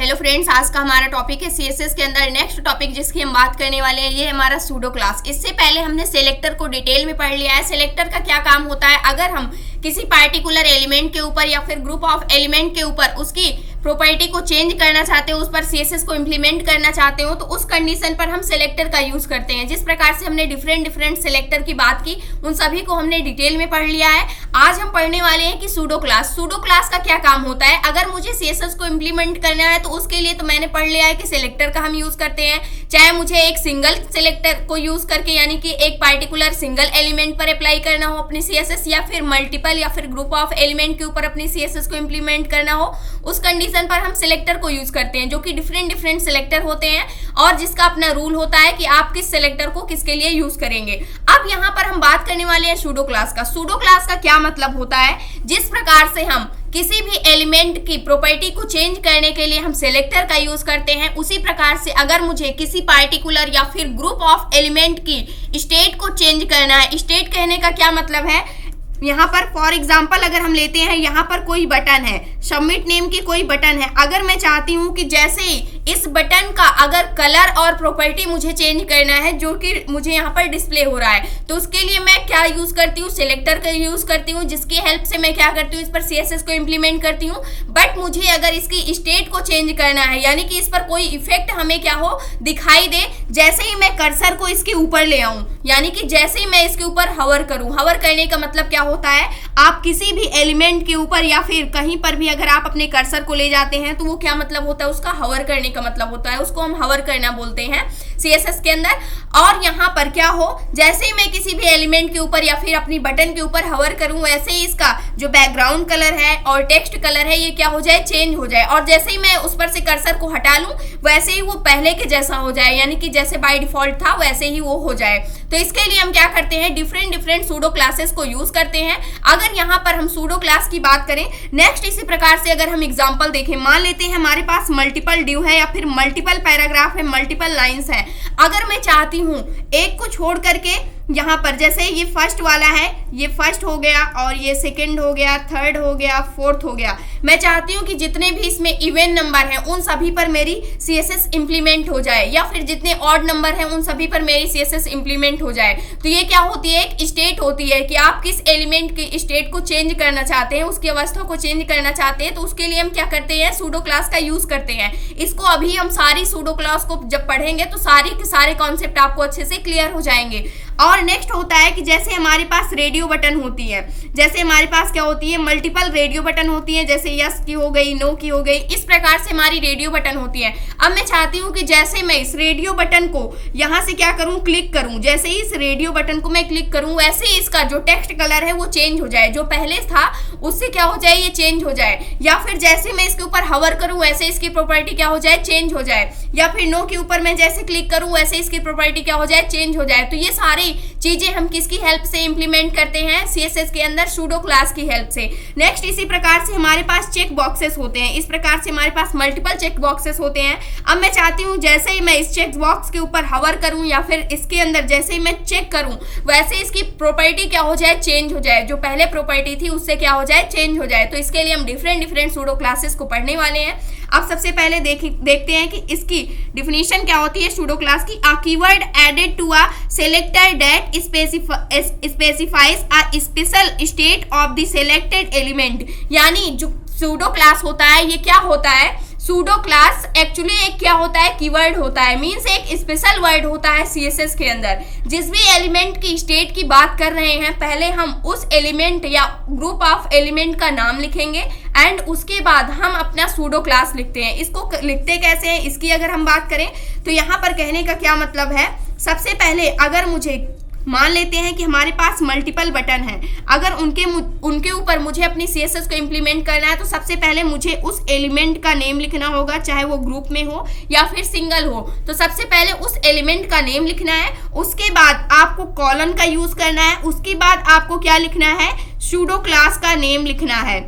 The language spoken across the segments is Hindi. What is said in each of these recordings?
हेलो फ्रेंड्स, आज का हमारा टॉपिक है सीएसएस के अंदर नेक्स्ट टॉपिक जिसकी हम बात करने वाले हैं ये है हमारा सूडो क्लास। इससे पहले हमने सेलेक्टर को डिटेल में पढ़ लिया है। सेलेक्टर का क्या काम होता है, अगर हम किसी पार्टिकुलर एलिमेंट के ऊपर या फिर ग्रुप ऑफ एलिमेंट के ऊपर उसकी प्रॉपर्टी को चेंज करना चाहते हो, उस पर सीएसएस को इंप्लीमेंट करना चाहते हो, तो उस कंडीशन पर हम सेलेक्टर का यूज करते हैं। जिस प्रकार से हमने डिफरेंट सेलेक्टर की बात की उन सभी को हमने डिटेल में पढ़ लिया है। आज हम पढ़ने वाले हैं कि सूडो क्लास का क्या काम होता है। अगर मुझे सीएसएस को इंप्लीमेंट करना है तो उसके लिए तो मैंने पढ़ लिया है कि सेलेक्टर का हम यूज करते हैं, चाहे मुझे एक सिंगल सेलेक्टर को यूज करके यानी कि एक पार्टिकुलर सिंगल एलिमेंट पर अप्लाई करना हो अपनी सीएसएस, या फिर मल्टीपल या फिर ग्रुप ऑफ एलिमेंट के ऊपर अपनी सीएसएस को इंप्लीमेंट करना हो, उस कंडीशन पर हम सेलेक्टर को यूज करते हैं, जो कि डिफरेंट सेलेक्टर होते हैं और जिसका अपना रूल होता है कि आप किस सेलेक्टर को किसके लिए यूज करेंगे। अब यहाँ पर हम बात करने वाले हैं सूडो क्लास का। सूडो क्लास का क्या मतलब होता है, जिस प्रकार से हम किसी भी एलिमेंट की प्रॉपर्टी को चेंज करने के लिए हम सेलेक्टर का यूज करते हैं, उसी प्रकार से अगर मुझे किसी पार्टिकुलर या फिर ग्रुप ऑफ एलिमेंट की स्टेट को चेंज करना है। स्टेट कहने का क्या मतलब है, यहाँ पर फॉर एग्जाम्पल अगर हम लेते हैं, यहाँ पर कोई बटन है, सबमिट नेम की कोई बटन है। अगर मैं चाहती हूँ कि जैसे ही इस बटन का अगर कलर और प्रॉपर्टी मुझे चेंज करना है जो कि मुझे यहाँ पर डिस्प्ले हो रहा है, तो उसके लिए मैं क्या यूज करती हूँ, सेलेक्टर का यूज करती हूँ, जिसकी हेल्प से मैं क्या करती हूँ, इस पर सीएसएस को इंप्लीमेंट करती हूँ। बट मुझे अगर इसकी स्टेट को चेंज करना है, यानी कि इस पर कोई इफेक्ट हमें क्या हो दिखाई दे, जैसे ही मैं कर्सर को इसके ऊपर ले आऊं, यानी कि जैसे ही मैं इसके ऊपर हवर करूं। हवर करने का मतलब क्या होता है, आप किसी भी एलिमेंट के ऊपर या फिर कहीं पर भी अगर आप अपने कर्सर को ले जाते हैं तो वो क्या मतलब होता है, उसका हवर करने का मतलब होता है, उसको हम हवर करना बोलते हैं सीएसएस के अंदर। और यहाँ पर क्या हो, जैसे ही मैं किसी भी एलिमेंट के ऊपर या फिर अपनी बटन के ऊपर हवर करूं, वैसे ही इसका जो बैकग्राउंड कलर है और टेक्स्ट कलर है ये क्या हो जाए, चेंज हो जाए। और जैसे ही मैं उस पर से कर्सर को हटा लूं वैसे ही वो पहले के जैसा हो जाए, यानी कि जैसे बाय डिफॉल्ट था वैसे ही वो हो जाए। तो इसके लिए हम क्या करते हैं, डिफरेंट सूडो क्लासेस को यूज करते हैं। अगर यहाँ पर हम सूडो क्लास की बात करें, नेक्स्ट इसी प्रकार से अगर हम एग्जांपल देखें, मान लेते हैं हमारे पास मल्टीपल ड्यू है या फिर मल्टीपल पैराग्राफ है, मल्टीपल लाइंस है। अगर मैं चाहती हूँ एक को छोड़ करके यहाँ पर जैसे ये फर्स्ट वाला है, ये फर्स्ट हो गया और ये सेकंड हो गया, थर्ड हो गया, फोर्थ हो गया, मैं चाहती हूँ कि जितने भी इसमें इवन नंबर हैं उन सभी पर मेरी सीएसएस इंप्लीमेंट हो जाए, या फिर जितने ऑड नंबर हैं उन सभी पर मेरी सीएसएस इंप्लीमेंट हो जाए। तो ये क्या होती है, एक स्टेट होती है कि आप किस एलिमेंट की स्टेट को चेंज करना चाहते हैं, उसकी अवस्था को चेंज करना चाहते हैं, तो उसके लिए हम क्या करते हैं, सूडो क्लास का यूज करते हैं। इसको अभी हम सारी सूडो क्लास को जब पढ़ेंगे तो सारे के सारे कॉन्सेप्ट आपको अच्छे से क्लियर हो जाएंगे। और नेक्स्ट होता है कि जैसे हमारे पास रेडियो बटन होती है, जैसे हमारे पास क्या होती है, मल्टीपल रेडियो बटन होती है, जैसे यस की हो गई, नो की हो गई, इस प्रकार से हमारी रेडियो बटन होती है। अब मैं चाहती हूँ कि जैसे मैं इस रेडियो बटन को यहाँ से क्या करूँ, क्लिक करूँ, जैसे ही इस रेडियो बटन को मैं क्लिक करूँ वैसे ही इसका जो टेक्स्ट कलर है वो चेंज हो जाए, जो पहले था उससे क्या हो जाए, ये चेंज हो जाए। या फिर जैसे मैं इसके ऊपर हवर करूँ वैसे इसकी प्रॉपर्टी क्या हो जाए, चेंज हो जाए। या फिर नो के ऊपर मैं जैसे क्लिक करूँ वैसे इसकी प्रॉपर्टी क्या हो जाए, चेंज हो जाए। तो ये सारी चीजें हम किसकी हेल्प से इंप्लीमेंट करते हैं, सीएसएस के अंदर सूडो क्लास की हेल्प से। नेक्स्ट इसी प्रकार से हमारे पास चेक बॉक्सेस होते हैं, इस प्रकार से हमारे पास मल्टीपल चेक बॉक्सेस होते हैं। अब मैं चाहती हूँ जैसे ही मैं इस चेक बॉक्स के ऊपर हवर करूँ या फिर इसके अंदर जैसे ही मैं चेक करूँ वैसे इसकी प्रॉपर्टी क्या हो जाए, चेंज हो जाए, जो पहले प्रॉपर्टी थी उससे क्या हो जाए, चेंज हो जाए। तो इसके लिए हम डिफरेंट सूडो क्लासेस को पढ़ने वाले हैं। अब सबसे पहले देखते हैं कि इसकी डिफिनीशन क्या होती है सूडो क्लास की। A keyword added to a selector that specifies a special state of the selected element. यानी जो सूडो क्लास होता है ये क्या होता है, सूडो क्लास एक्चुअली एक क्या होता है, कीवर्ड होता है, मींस एक स्पेशल वर्ड होता है सीएसएस के अंदर। जिस भी एलिमेंट की स्टेट की बात कर रहे हैं पहले हम उस एलिमेंट या ग्रुप ऑफ एलिमेंट का नाम लिखेंगे एंड उसके बाद हम अपना सूडो क्लास लिखते हैं। इसको लिखते कैसे हैं, इसकी अगर हम बात करें तो यहाँ पर कहने का क्या मतलब है, सबसे पहले अगर मुझे मान लेते हैं कि हमारे पास मल्टीपल बटन है, अगर उनके ऊपर मुझे अपनी सीएसएस को इंप्लीमेंट करना है तो सबसे पहले मुझे उस एलिमेंट का नेम लिखना होगा, चाहे वो ग्रुप में हो या फिर सिंगल हो। तो सबसे पहले उस एलिमेंट का नेम लिखना है, उसके बाद आपको कॉलन का यूज करना है, उसके बाद आपको क्या लिखना है, सूडो क्लास का नेम लिखना है।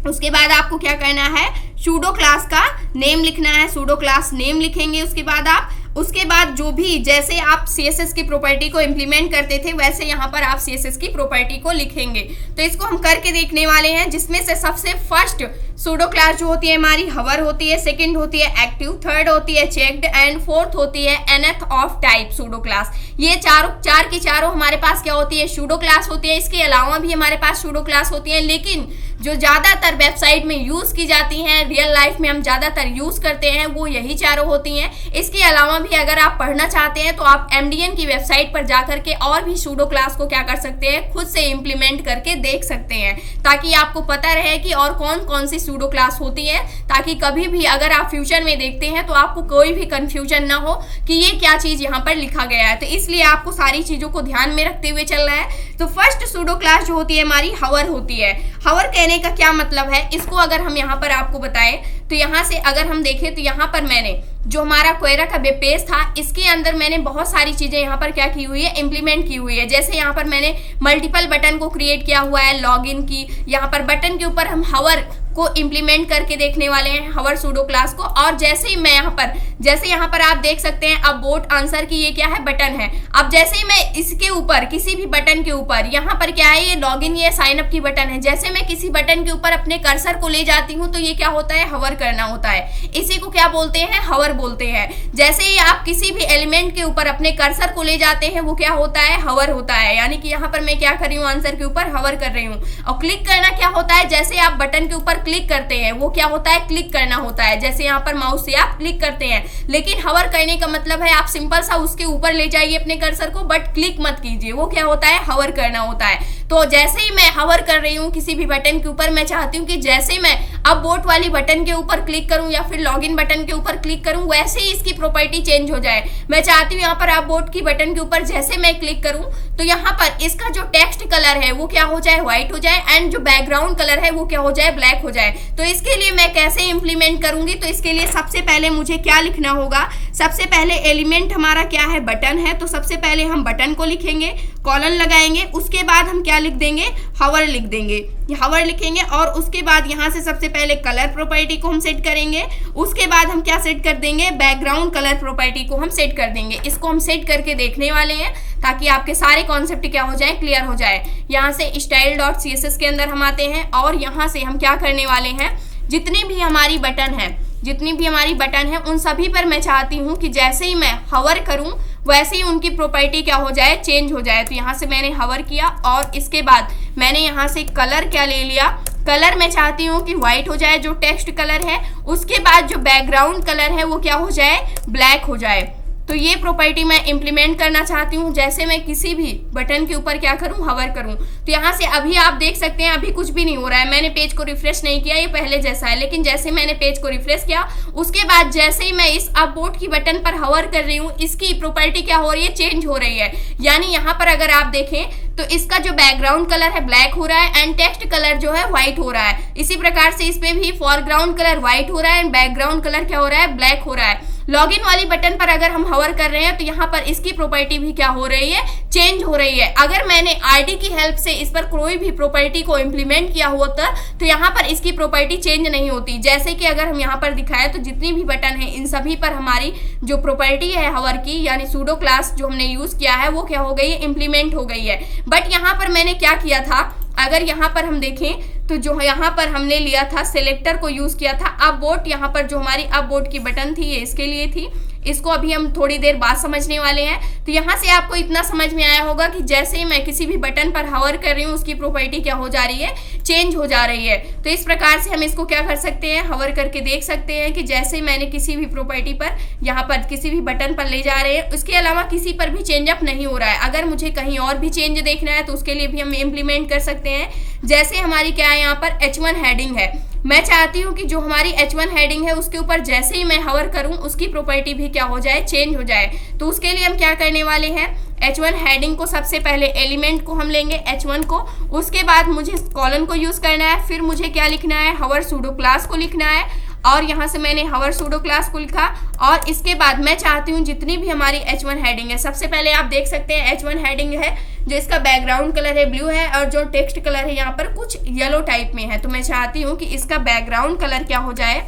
उसके बाद आपको क्या करना है, सूडो क्लास का नेम लिखना है, सूडो क्लास नेम लिखेंगे, उसके बाद आप उसके बाद जो भी जैसे आप CSS की प्रॉपर्टी को इम्प्लीमेंट करते थे वैसे यहाँ पर आप CSS की प्रॉपर्टी को लिखेंगे। तो इसको हम करके देखने वाले हैं, जिसमें से सबसे फर्स्ट सूडो क्लास जो होती है हमारी हवर होती है, सेकंड होती है एक्टिव, थर्ड होती है चेक्ड एंड फोर्थ होती है nth of type pseudo class. ये चार की चारों हमारे पास क्या होती है, सूडो क्लास होती है। इसके अलावा भी हमारे पास सूडो क्लास होती है, लेकिन जो ज़्यादातर वेबसाइट में यूज़ की जाती हैं, रियल लाइफ में हम ज़्यादातर यूज़ करते हैं, वो यही चारों होती हैं। इसके अलावा भी अगर आप पढ़ना चाहते हैं तो आप MDN की वेबसाइट पर जाकर के और भी सूडो क्लास को क्या कर सकते हैं, खुद से इम्प्लीमेंट करके देख सकते हैं, ताकि आपको पता रहे कि और कौन कौन सी सूडो क्लास होती है, ताकि कभी भी अगर आप फ्यूचर में देखते हैं तो आपको कोई भी कंफ्यूजन ना हो कि ये क्या चीज़ यहाँ पर लिखा गया है। तो इसलिए आपको सारी चीज़ों को ध्यान में रखते हुए चलना है। तो फर्स्ट सूडो क्लास जो होती है हमारी हवर होती है। हवर कहने का क्या मतलब है, इसको अगर हम यहाँ पर आपको बताएं तो यहाँ से अगर हम देखें तो यहाँ पर मैंने जो हमारा क्वेरा का वेब पेज था, इसके अंदर मैंने बहुत सारी चीज़ें यहाँ पर क्या की हुई है, इम्प्लीमेंट की हुई है। जैसे यहाँ पर मैंने मल्टीपल बटन को क्रिएट किया हुआ है, लॉगिन की, यहाँ पर बटन के ऊपर हम हवर को इम्प्लीमेंट करके देखने वाले हैं, हवर सूडो क्लास को। और जैसे ही मैं यहाँ पर आप देख सकते हैं अब बोट आंसर की ये क्या है, बटन है। अब जैसे ही मैं इसके ऊपर किसी भी बटन के ऊपर यहाँ पर क्या है, ये लॉगिन, ये साइन अप की बटन है, जैसे मैं किसी बटन के ऊपर अपने कर्सर को ले जाती हूँ तो ये क्या होता है, हवर करना होता है। इसी को क्या बोलते हैं, हवर बोलते हैं। जैसे ही आप किसी भी एलिमेंट के ऊपर अपने कर्सर को ले जाते हैं वो क्या होता है, हवर होता है। यानी कि यहाँ पर मैं क्या कर रही हूँ, आंसर के ऊपर हवर कर रही हूँ। और क्लिक करना क्या होता है, जैसे आप बटन के ऊपर क्लिक करते हैं वो क्या होता है, क्लिक करना होता है। जैसे यहाँ पर माउस से आप क्लिक करते हैं, लेकिन हवर करने का मतलब है आप सिंपल सा उसके ऊपर ले जाइए अपने कर्सर को, बट क्लिक मत कीजिए, वो क्या होता है, हवर करना होता है। तो जैसे ही मैं हवर कर रही हूँ किसी भी बटन के ऊपर, मैं चाहती हूँ कि जैसे मैं अब बोट वाली बटन के ऊपर क्लिक करूँ या फिर लॉगिन बटन के ऊपर क्लिक करूँ, वैसे ही इसकी प्रॉपर्टी चेंज हो जाए। मैं चाहती हूँ यहाँ पर अब बोट की बटन के ऊपर जैसे मैं क्लिक करूँ तो यहाँ पर इसका जो टेक्स्ट कलर है वो क्या हो जाए, व्हाइट हो जाए, एंड जो बैकग्राउंड कलर है वो क्या हो जाए, ब्लैक हो जाए। तो इसके लिए मैं कैसे इंप्लीमेंट करूंगी, तो इसके लिए सबसे पहले मुझे क्या लिखना होगा, सबसे पहले एलिमेंट हमारा क्या है, बटन है। तो सबसे पहले हम बटन को लिखेंगे, कॉलन लगाएंगे, उसके बाद हम क्या लिख देंगे, हवर लिख देंगे, हवर लिखेंगे। और उसके बाद यहाँ से सबसे पहले कलर प्रॉपर्टी को हम सेट करेंगे, उसके बाद हम क्या सेट कर देंगे, बैकग्राउंड कलर प्रॉपर्टी को हम सेट कर देंगे। इसको हम सेट करके देखने वाले हैं ताकि आपके सारे कॉन्सेप्ट क्या हो जाए, क्लियर हो जाए। यहाँ से style.css के अंदर हम आते हैं और यहाँ से हम क्या करने वाले हैं, जितनी भी हमारी बटन है उन सभी पर मैं चाहती हूँ कि जैसे ही मैं हवर करूँ वैसे ही उनकी प्रॉपर्टी क्या हो जाए, चेंज हो जाए। तो यहाँ से मैंने हवर किया और इसके बाद मैंने यहाँ से कलर क्या ले लिया, कलर मैं चाहती हूँ कि व्हाइट हो जाए जो टेक्स्ट कलर है, उसके बाद जो बैकग्राउंड कलर है वो क्या हो जाए, ब्लैक हो जाए। तो ये प्रॉपर्टी मैं इंप्लीमेंट करना चाहती हूँ। जैसे मैं किसी भी बटन के ऊपर क्या करूँ, हवर करूँ, तो यहाँ से अभी आप देख सकते हैं अभी कुछ भी नहीं हो रहा है, मैंने पेज को रिफ्रेश नहीं किया, ये पहले जैसा है। लेकिन जैसे मैंने पेज को रिफ्रेश किया उसके बाद जैसे ही मैं इस अब बोट की बटन पर हवर कर रही हूँ, इसकी प्रॉपर्टी क्या हो रही है, चेंज हो रही है। यानी यहाँ पर अगर आप देखें तो इसका जो बैकग्राउंड कलर है ब्लैक हो रहा है एंड टेक्स्ट कलर जो है व्हाइट हो रहा है। इसी प्रकार से इस पे भी फोरग्राउंड कलर व्हाइट हो रहा है एंड बैकग्राउंड कलर क्या हो रहा है, ब्लैक हो रहा है। लॉगिन वाली बटन पर अगर हम हवर कर रहे हैं तो यहाँ पर इसकी प्रॉपर्टी भी क्या हो रही है, चेंज हो रही है। अगर मैंने आईडी की हेल्प से इस पर कोई भी प्रॉपर्टी को इंप्लीमेंट किया होता तो यहाँ पर इसकी प्रॉपर्टी चेंज नहीं होती। जैसे कि अगर हम यहाँ पर दिखाएं तो जितनी भी बटन है इन सभी पर हमारी जो प्रॉपर्टी है हवर की, यानी सूडो क्लास जो हमने यूज किया है वो क्या हो गई है, इंप्लीमेंट हो गई है। बट यहाँ पर मैंने क्या किया था, अगर यहाँ पर हम देखें तो जो यहाँ पर हमने लिया था सेलेक्टर को यूज किया था। अब बोट यहाँ पर जो हमारी अब बोट की बटन थी ये इसके लिए थी, इसको अभी हम थोड़ी देर बाद समझने वाले हैं। तो यहाँ से आपको इतना समझ में आया होगा कि जैसे ही मैं किसी भी बटन पर हवर कर रही हूँ उसकी प्रॉपर्टी क्या हो जा रही है, चेंज हो जा रही है। तो इस प्रकार से हम इसको क्या कर सकते हैं, हवर करके देख सकते हैं कि जैसे ही मैंने किसी भी प्रॉपर्टी पर यहाँ पर किसी भी बटन पर ले जा रहे हैं, उसके अलावा किसी पर भी चेंज अप नहीं हो रहा है। अगर मुझे कहीं और भी चेंज देखना है तो उसके लिए भी हम इम्प्लीमेंट कर सकते हैं। जैसे हमारी क्या है, यहाँ पर H1 हेडिंग है, मैं चाहती हूँ कि जो हमारी H1 हेडिंग है उसके ऊपर जैसे ही मैं हवर करूँ उसकी प्रॉपर्टी भी क्या हो जाए, चेंज हो जाए। तो उसके लिए हम क्या करने वाले हैं, H1 हेडिंग को सबसे पहले एलिमेंट को हम लेंगे H1 को, उसके बाद मुझे कॉलन को यूज करना है, फिर मुझे क्या लिखना है, हवर सूडो क्लास को लिखना है। और यहाँ से मैंने हवर सूडो क्लास को लिखा और इसके बाद मैं चाहती हूँ जितनी भी हमारी H1 हेडिंग है, सबसे पहले आप देख सकते हैं H1 हेडिंग है जो इसका बैकग्राउंड कलर है ब्लू है और जो टेक्स्ट कलर है यहाँ पर कुछ येलो टाइप में है। तो मैं चाहती हूँ कि इसका बैकग्राउंड कलर क्या हो जाए,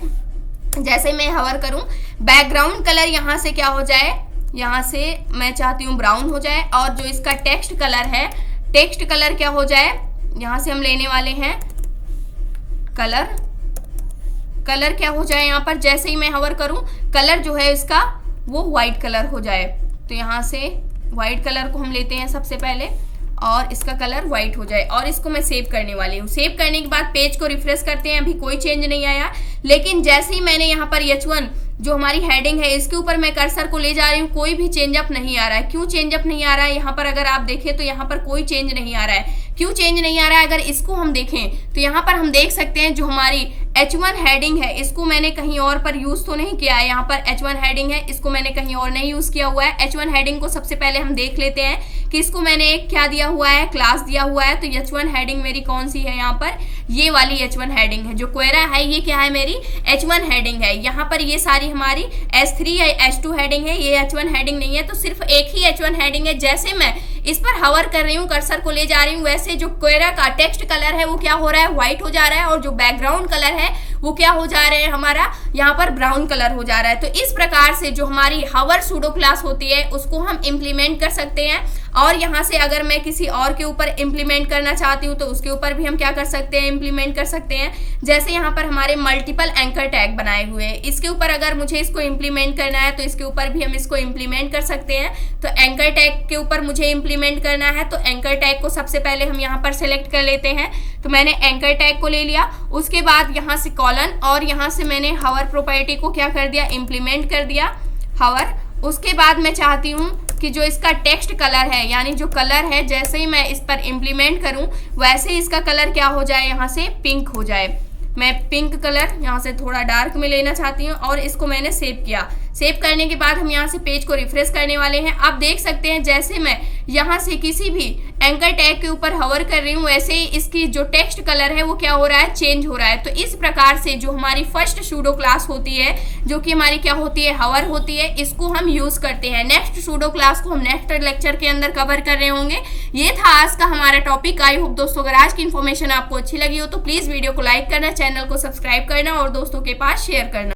जैसे मैं हवर करूं, बैकग्राउंड कलर यहाँ से क्या हो जाए, यहाँ से मैं चाहती हूँ ब्राउन हो जाए, और जो इसका टेक्स्ट कलर है, टेक्स्ट कलर क्या हो जाए, यहाँ से हम लेने वाले हैं कलर क्या हो जाए, यहाँ पर जैसे ही मैं हवर करूं कलर जो है इसका वो व्हाइट कलर हो जाए। तो यहाँ से व्हाइट कलर को हम लेते हैं सबसे पहले, और इसका कलर व्हाइट हो जाए, और इसको मैं सेव करने वाली हूँ। सेव करने के बाद पेज को रिफ्रेश करते हैं, अभी कोई चेंज नहीं आया, लेकिन जैसे ही मैंने यहाँ पर H1 जो हमारी हेडिंग है इसके ऊपर मैं कर्सर को ले जा रही हूँ, कोई भी चेंजअप नहीं आ रहा है। क्यों चेंजअप नहीं आ रहा है, यहाँ पर अगर आप देखें तो यहाँ पर कोई चेंज नहीं आ रहा है। क्यों चेंज नहीं आ रहा है, अगर इसको हम देखें तो यहाँ पर हम देख सकते हैं जो हमारी H1 हेडिंग है इसको मैंने कहीं और पर यूज तो नहीं किया है। यहाँ पर H1 हेडिंग है, इसको मैंने कहीं और नहीं यूज किया हुआ है। H1 हेडिंग को सबसे पहले हम देख लेते हैं कि इसको मैंने एक क्या दिया हुआ है, क्लास दिया हुआ है। तो H1 हेडिंग मेरी कौन सी है, यहाँ पर ये वाली H1 हेडिंग है। जो क्वेरा है ये क्या है, मेरी H1 हेडिंग है। यहाँ पर ये सारी हमारी S3 या S2 हेडिंग है, ये H1 हेडिंग नहीं है। तो सिर्फ एक ही H1 हेडिंग है। जैसे मैं इस पर हवर कर रही हूँ, कर्सर को ले जा रही हूँ, वैसे जो क्वेरा का टेक्स्ट कलर है वो क्या हो रहा है, व्हाइट हो जा रहा है, और जो बैकग्राउंड कलर है वो क्या हो जा रहा है, हमारा यहाँ पर ब्राउन कलर हो जा रहा है। तो इस प्रकार से जो हमारी हवर सूडो क्लास होती है उसको हम इम्प्लीमेंट कर सकते हैं। और यहाँ से अगर मैं किसी और के ऊपर इम्प्लीमेंट करना चाहती हूँ तो उसके ऊपर भी हम क्या कर सकते हैं, इम्प्लीमेंट कर सकते हैं। जैसे यहाँ पर हमारे मल्टीपल एंकर टैग बनाए हुए हैं, इसके ऊपर अगर मुझे इसको इम्प्लीमेंट करना है तो इसके ऊपर भी हम इसको इम्प्लीमेंट कर सकते हैं। तो एंकर टैग के ऊपर मुझे इम्प्लीमेंट करना है तो एंकर टैग को सबसे पहले हम यहाँ पर सेलेक्ट कर लेते हैं। तो मैंने एंकर टैग को ले लिया, उसके बाद यहाँ से कॉलन, और यहाँ से मैंने हवर प्रॉपर्टी को क्या कर दिया, इम्प्लीमेंट कर दिया हवर। उसके बाद मैं चाहती हूँ कि जो इसका टेक्स्ट कलर है, यानी जो कलर है, जैसे ही मैं इस पर इम्प्लीमेंट करूं वैसे ही इसका कलर क्या हो जाए, यहाँ से पिंक हो जाए। मैं पिंक कलर यहाँ से थोड़ा डार्क में लेना चाहती हूँ, और इसको मैंने सेव किया। सेव करने के बाद हम यहाँ से पेज को रिफ्रेश करने वाले हैं। आप देख सकते हैं जैसे मैं यहाँ से किसी भी एंकर टैग के ऊपर हवर कर रही हूँ वैसे ही इसकी जो टेक्स्ट कलर है वो क्या हो रहा है, चेंज हो रहा है। तो इस प्रकार से जो हमारी फर्स्ट सूडो क्लास होती है, जो कि हमारी क्या होती है, हवर होती है, इसको हम यूज करते हैं। नेक्स्ट सूडो क्लास को हम नेक्स्ट लेक्चर के अंदर कवर कर रहे होंगे। ये था आज का हमारा टॉपिक। आई होप दोस्तों अगर आज की इन्फॉर्मेशन आपको अच्छी लगी हो तो प्लीज वीडियो को लाइक करना, चैनल को सब्सक्राइब करना और दोस्तों के पास शेयर करना।